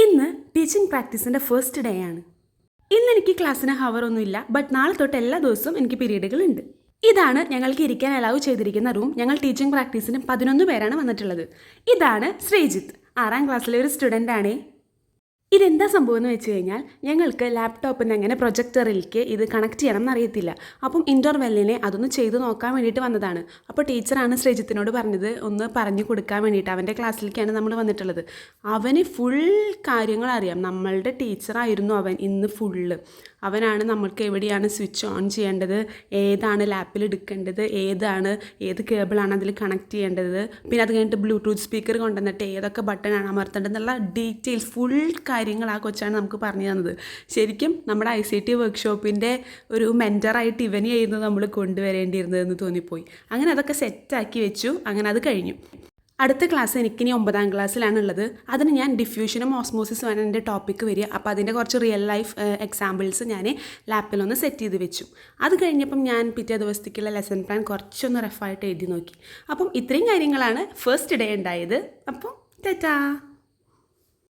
ഇന്ന് teaching പ്രാക്ടീസിൻ്റെ first day ആണ്. ഇന്ന് എനിക്ക് ക്ലാസ്സിന് ഹവർ ഒന്നുമില്ല, ബട്ട് നാളെ തൊട്ട് എല്ലാ ദിവസവും എനിക്ക് പീരീഡുകൾ ഉണ്ട്. ഇതാണ് ഞങ്ങൾക്ക് ഇരിക്കാൻ അലൗ ചെയ്തിരിക്കുന്ന റൂം. ഞങ്ങൾ ടീച്ചിങ് പ്രാക്ടീസിന് 11 പേരാണ് വന്നിട്ടുള്ളത്. ഇതാണ് ശ്രീജിത്ത്, 6ാം ക്ലാസ്സിലെ ഒരു സ്റ്റുഡൻ്റ് ആണ്. ഇതെന്താ സംഭവം എന്ന് വെച്ച് കഴിഞ്ഞാൽ, ഞങ്ങൾക്ക് ലാപ്ടോപ്പിന് അങ്ങനെ പ്രൊജക്ടറിലേക്ക് ഇത് കണക്ട് ചെയ്യണം എന്നറിയത്തില്ല. അപ്പം ഇൻ്റർവെല്ലിനെ അതൊന്ന് ചെയ്ത് നോക്കാൻ വേണ്ടിയിട്ട് വന്നതാണ്. അപ്പോൾ ടീച്ചറാണ് ശ്രീജിത്തിനോട് പറഞ്ഞത് ഒന്ന് പറഞ്ഞു കൊടുക്കാൻ വേണ്ടിയിട്ട്. അവൻ്റെ ക്ലാസ്സിലേക്കാണ് നമ്മൾ വന്നിട്ടുള്ളത്. അവന് ഫുൾ കാര്യങ്ങൾ അറിയാം. നമ്മളുടെ ടീച്ചറായിരുന്നു അവൻ ഇന്ന് ഫുള്ള്. അവനാണ് നമ്മൾക്ക് എവിടെയാണ് സ്വിച്ച് ഓൺ ചെയ്യേണ്ടത്, ഏതാണ് ലാപ്പിൽ എടുക്കേണ്ടത്, ഏത് കേബിളാണ് അതിൽ കണക്ട് ചെയ്യേണ്ടത്, പിന്നെ അത് കഴിഞ്ഞിട്ട് ബ്ലൂടൂത്ത് സ്പീക്കർ കൊണ്ടുവന്നിട്ട് ഏതൊക്കെ ബട്ടണാണ് അമർത്തേണ്ടത് എന്നുള്ള ഡീറ്റെയിൽസ് ഫുൾ കാര്യങ്ങൾ ആ കൊച്ചാണ് നമുക്ക് പറഞ്ഞു തന്നത്. ശരിക്കും നമ്മുടെ ICT വർക്ക്ഷോപ്പിൻ്റെ ഒരു മെൻറ്ററായിട്ട് ഇവനെയായിരുന്നു നമ്മൾ കൊണ്ടുവരേണ്ടിയിരുന്നതെന്ന് തോന്നിപ്പോയി. അങ്ങനെ അതൊക്കെ സെറ്റാക്കി വെച്ചു. അങ്ങനെ അത് കഴിഞ്ഞു. അടുത്ത ക്ലാസ് എനിക്കിനി 9ാം ക്ലാസ്സിലാണുള്ളത്. അതിന് ഞാൻ ഡിഫ്യൂഷനും ഓസ്മോസിസും ആണ് എൻ്റെ ടോപ്പിക്ക് വരിക. അപ്പോൾ അതിൻ്റെ കുറച്ച് റിയൽ ലൈഫ് എക്സാമ്പിൾസ് ഞാൻ ലാപ്പിലൊന്ന് സെറ്റ് ചെയ്ത് വെച്ചു. അത് കഴിഞ്ഞപ്പം ഞാൻ പിറ്റേ ദിവസത്തേക്കുള്ള ലെസൺ പ്ലാൻ കുറച്ചൊന്ന് റഫായിട്ട് എഴുതി നോക്കി. അപ്പം ഇത്രയും കാര്യങ്ങളാണ് ഫസ്റ്റ് ഡേ ഉണ്ടായത്. അപ്പം ടാറ്റാ.